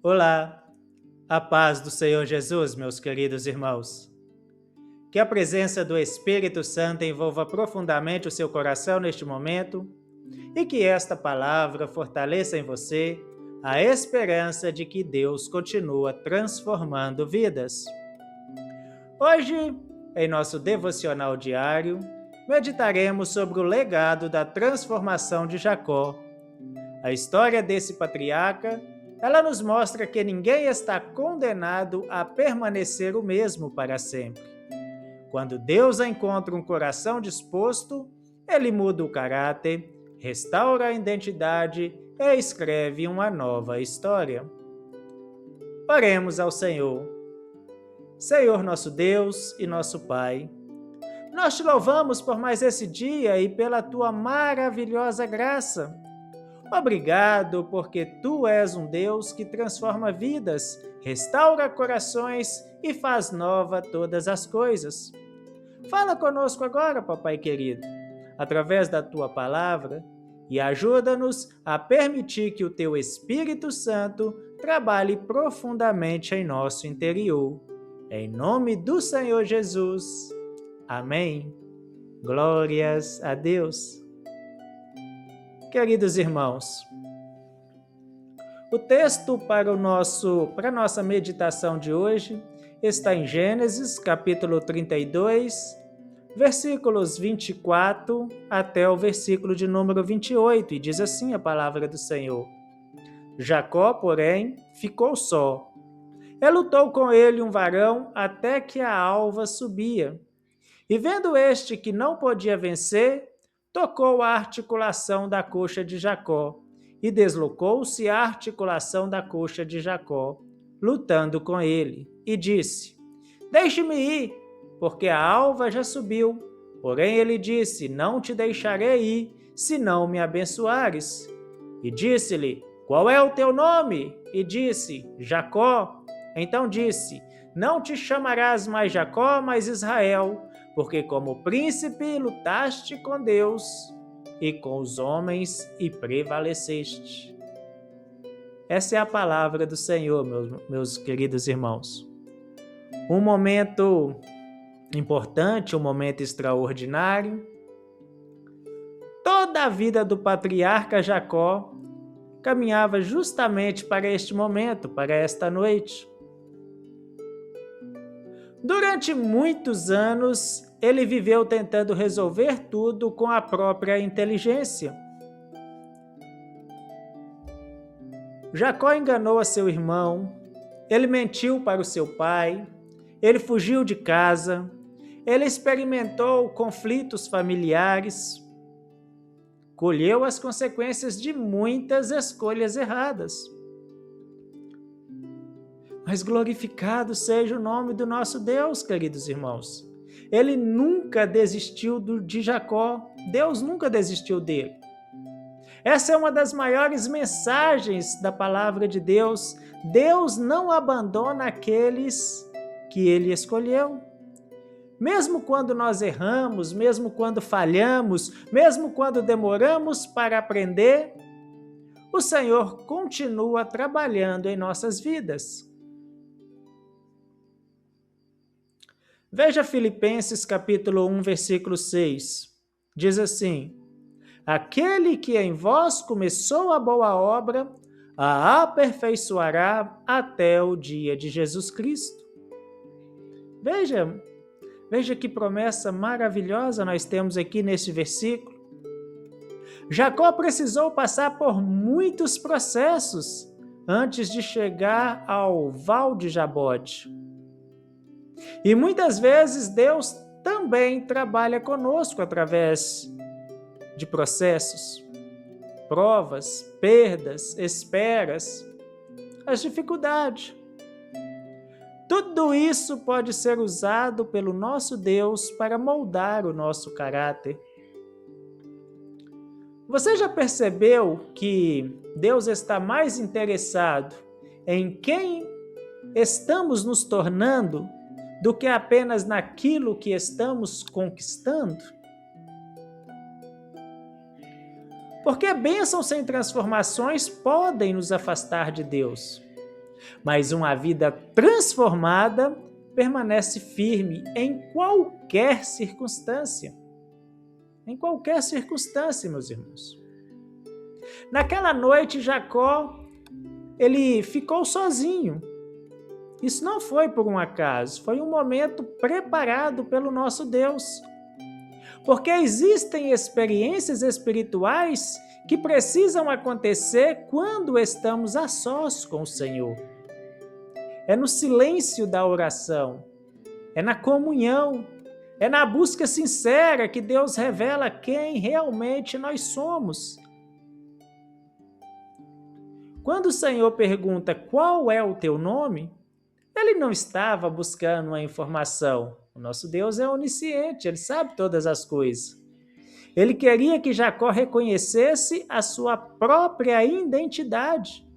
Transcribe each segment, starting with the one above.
Olá, a paz do Senhor Jesus, meus queridos irmãos. Que a presença do Espírito Santo envolva profundamente o seu coração neste momento e que esta palavra fortaleça em você a esperança de que Deus continua transformando vidas. Hoje, em nosso devocional diário, meditaremos sobre o legado da transformação de Jacó. A história desse patriarca, ela nos mostra que ninguém está condenado a permanecer o mesmo para sempre. Quando Deus encontra um coração disposto, Ele muda o caráter, restaura a identidade e escreve uma nova história. Oremos ao Senhor. Senhor nosso Deus e nosso Pai, nós te louvamos por mais esse dia e pela tua maravilhosa graça. Obrigado, porque tu és um Deus que transforma vidas, restaura corações e faz nova todas as coisas. Fala conosco agora, papai querido, através da tua palavra, e ajuda-nos a permitir que o teu Espírito Santo trabalhe profundamente em nosso interior. Em nome do Senhor Jesus. Amém. Glórias a Deus. Queridos irmãos, o texto para a nossa meditação de hoje está em Gênesis, capítulo 32, versículos 24 até o versículo de número 28, e diz assim a palavra do Senhor. Jacó, porém, ficou só. E lutou com ele um varão até que a alva subia. E vendo este que não podia vencer, tocou a articulação da coxa de Jacó, e deslocou-se a articulação da coxa de Jacó, lutando com ele, e disse: Deixe-me ir, porque a alva já subiu. Porém ele disse: Não te deixarei ir, se não me abençoares. E disse-lhe: Qual é o teu nome? E disse: Jacó. Então disse: Não te chamarás mais Jacó, mas Israel, porque como príncipe lutaste com Deus e com os homens e prevaleceste. Essa é a palavra do Senhor, meus queridos irmãos. Um momento importante, um momento extraordinário. Toda a vida do patriarca Jacó caminhava justamente para este momento, para esta noite. Durante muitos anos, ele viveu tentando resolver tudo com a própria inteligência. Jacó enganou a seu irmão, ele mentiu para o seu pai, ele fugiu de casa, ele experimentou conflitos familiares, colheu as consequências de muitas escolhas erradas. Mas glorificado seja o nome do nosso Deus, queridos irmãos. Ele nunca desistiu de Jacó. Deus nunca desistiu dele. Essa é uma das maiores mensagens da palavra de Deus. Deus não abandona aqueles que ele escolheu. Mesmo quando nós erramos, mesmo quando falhamos, mesmo quando demoramos para aprender, o Senhor continua trabalhando em nossas vidas. Veja Filipenses capítulo 1, versículo 6. Diz assim: Aquele que em vós começou a boa obra, a aperfeiçoará até o dia de Jesus Cristo. Veja que promessa maravilhosa nós temos aqui nesse versículo. Jacó precisou passar por muitos processos antes de chegar ao Val de Jaboque. E muitas vezes Deus também trabalha conosco através de processos, provas, perdas, esperas, as dificuldades. Tudo isso pode ser usado pelo nosso Deus para moldar o nosso caráter. Você já percebeu que Deus está mais interessado em quem estamos nos tornando do que apenas naquilo que estamos conquistando? Porque bênçãos sem transformações podem nos afastar de Deus. Mas uma vida transformada permanece firme em qualquer circunstância. Em qualquer circunstância, meus irmãos. Naquela noite, Jacó, ele ficou sozinho. Isso não foi por um acaso, foi um momento preparado pelo nosso Deus. Porque existem experiências espirituais que precisam acontecer quando estamos a sós com o Senhor. É no silêncio da oração, é na comunhão, é na busca sincera que Deus revela quem realmente nós somos. Quando o Senhor pergunta qual é o teu nome, Ele não estava buscando uma informação. O nosso Deus é onisciente, Ele sabe todas as coisas. Ele queria que Jacó reconhecesse a sua própria identidade.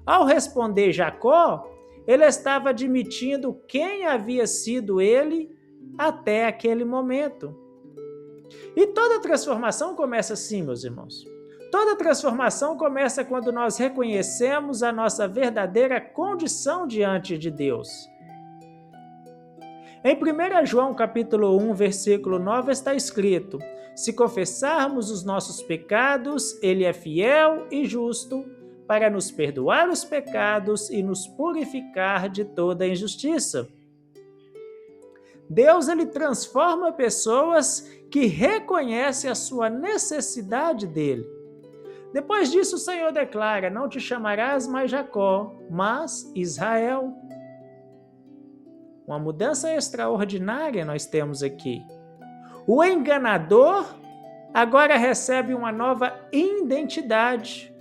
Ao responder Jacó, ele estava admitindo quem havia sido ele até aquele momento. E toda transformação começa assim, meus irmãos. Toda transformação começa quando nós reconhecemos a nossa verdadeira condição diante de Deus. Em 1 João capítulo 1, versículo 9 está escrito: se confessarmos os nossos pecados, Ele é fiel e justo para nos perdoar os pecados e nos purificar de toda injustiça. Deus, Ele transforma pessoas que reconhecem a sua necessidade dEle. Depois disso, o Senhor declara: não te chamarás mais Jacó, mas Israel. Uma mudança extraordinária nós temos aqui. O enganador agora recebe uma nova identidade.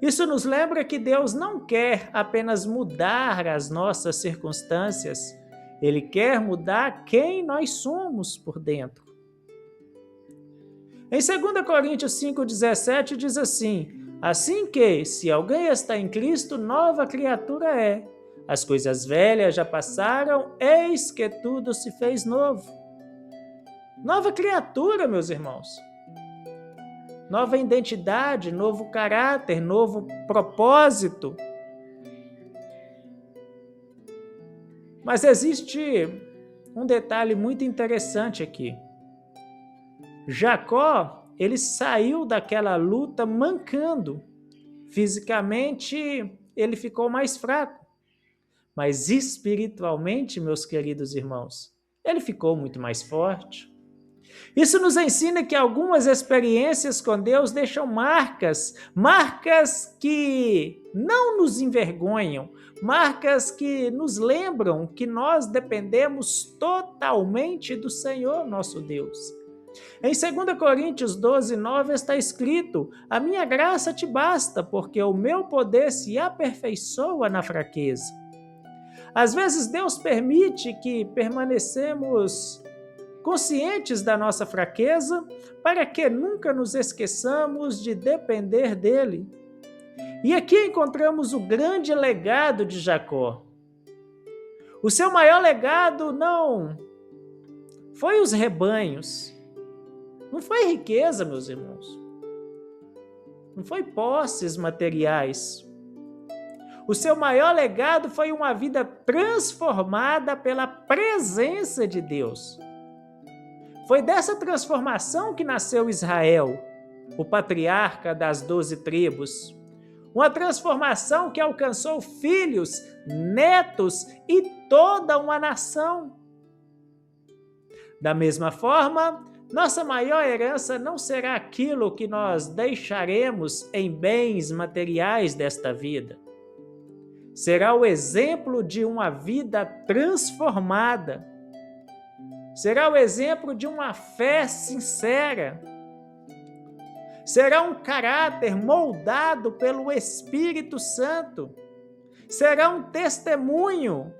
Isso nos lembra que Deus não quer apenas mudar as nossas circunstâncias, Ele quer mudar quem nós somos por dentro. Em 2 Coríntios 5,17 diz assim: assim que, se alguém está em Cristo, nova criatura é. As coisas velhas já passaram, eis que tudo se fez novo. Nova criatura, meus irmãos. Nova identidade, novo caráter, novo propósito. Mas existe um detalhe muito interessante aqui. Jacó, ele saiu daquela luta mancando. Fisicamente, ele ficou mais fraco. Mas espiritualmente, meus queridos irmãos, ele ficou muito mais forte. Isso nos ensina que algumas experiências com Deus deixam marcas que não nos envergonham, marcas que nos lembram que nós dependemos totalmente do Senhor, nosso Deus. Em 2 Coríntios 12, 9 está escrito: a minha graça te basta, porque o meu poder se aperfeiçoa na fraqueza. Às vezes Deus permite que permanecemos conscientes da nossa fraqueza para que nunca nos esqueçamos de depender dele. E aqui encontramos o grande legado de Jacó. O seu maior legado não foi os rebanhos, não foi riqueza, meus irmãos, não foi posses materiais. O seu maior legado foi uma vida transformada pela presença de Deus. Foi dessa transformação que nasceu Israel, o patriarca das 12 tribos. Uma transformação que alcançou filhos, netos e toda uma nação. Da mesma forma, nossa maior herança não será aquilo que nós deixaremos em bens materiais desta vida. Será o exemplo de uma vida transformada. Será o exemplo de uma fé sincera. Será um caráter moldado pelo Espírito Santo. Será um testemunho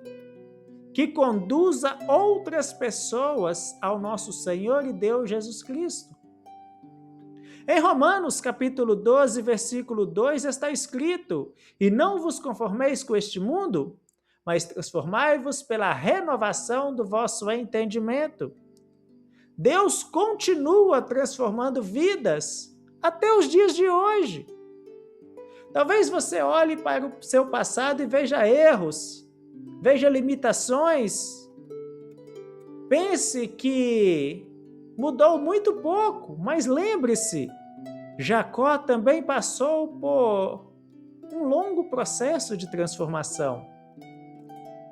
que conduza outras pessoas ao nosso Senhor e Deus Jesus Cristo. Em Romanos capítulo 12, versículo 2 está escrito: e não vos conformeis com este mundo, mas transformai-vos pela renovação do vosso entendimento. Deus continua transformando vidas até os dias de hoje. Talvez você olhe para o seu passado e veja erros, veja limitações. Pense que mudou muito pouco, mas lembre-se, Jacó também passou por um longo processo de transformação.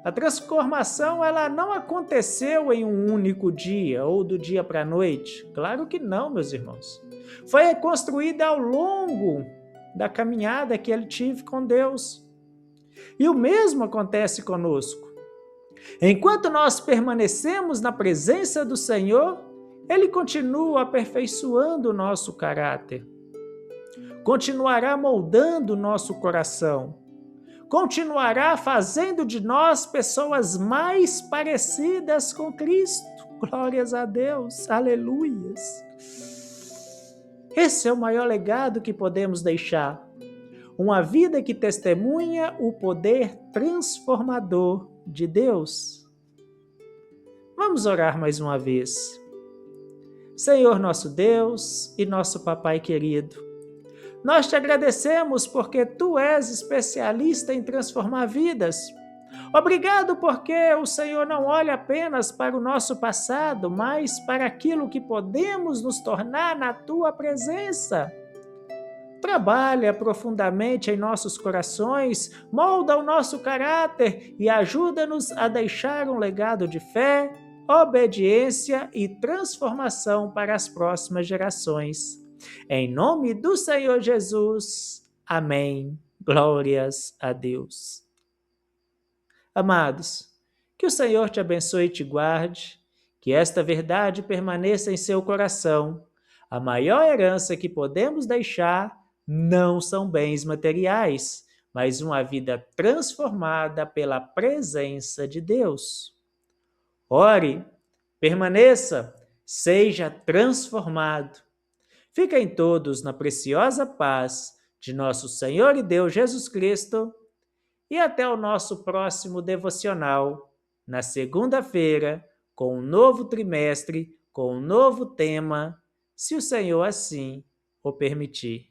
A transformação ela não aconteceu em um único dia ou do dia para a noite. Claro que não, meus irmãos. Foi construída ao longo da caminhada que ele teve com Deus. E o mesmo acontece conosco. Enquanto nós permanecemos na presença do Senhor, Ele continua aperfeiçoando o nosso caráter, continuará moldando o nosso coração, continuará fazendo de nós pessoas mais parecidas com Cristo. Glórias a Deus, aleluias. Esse é o maior legado que podemos deixar. Uma vida que testemunha o poder transformador de Deus. Vamos orar mais uma vez. Senhor nosso Deus e nosso Papai querido, nós te agradecemos porque Tu és especialista em transformar vidas. Obrigado porque o Senhor não olha apenas para o nosso passado, mas para aquilo que podemos nos tornar na Tua presença. Trabalha profundamente em nossos corações, molda o nosso caráter e ajuda-nos a deixar um legado de fé, obediência e transformação para as próximas gerações. Em nome do Senhor Jesus. Amém. Glórias a Deus. Amados, que o Senhor te abençoe e te guarde, que esta verdade permaneça em seu coração. A maior herança que podemos deixar não são bens materiais, mas uma vida transformada pela presença de Deus. Ore, permaneça, seja transformado. Fiquem todos na preciosa paz de nosso Senhor e Deus Jesus Cristo e até o nosso próximo devocional, na segunda-feira, com um novo trimestre, com um novo tema, se o Senhor assim o permitir.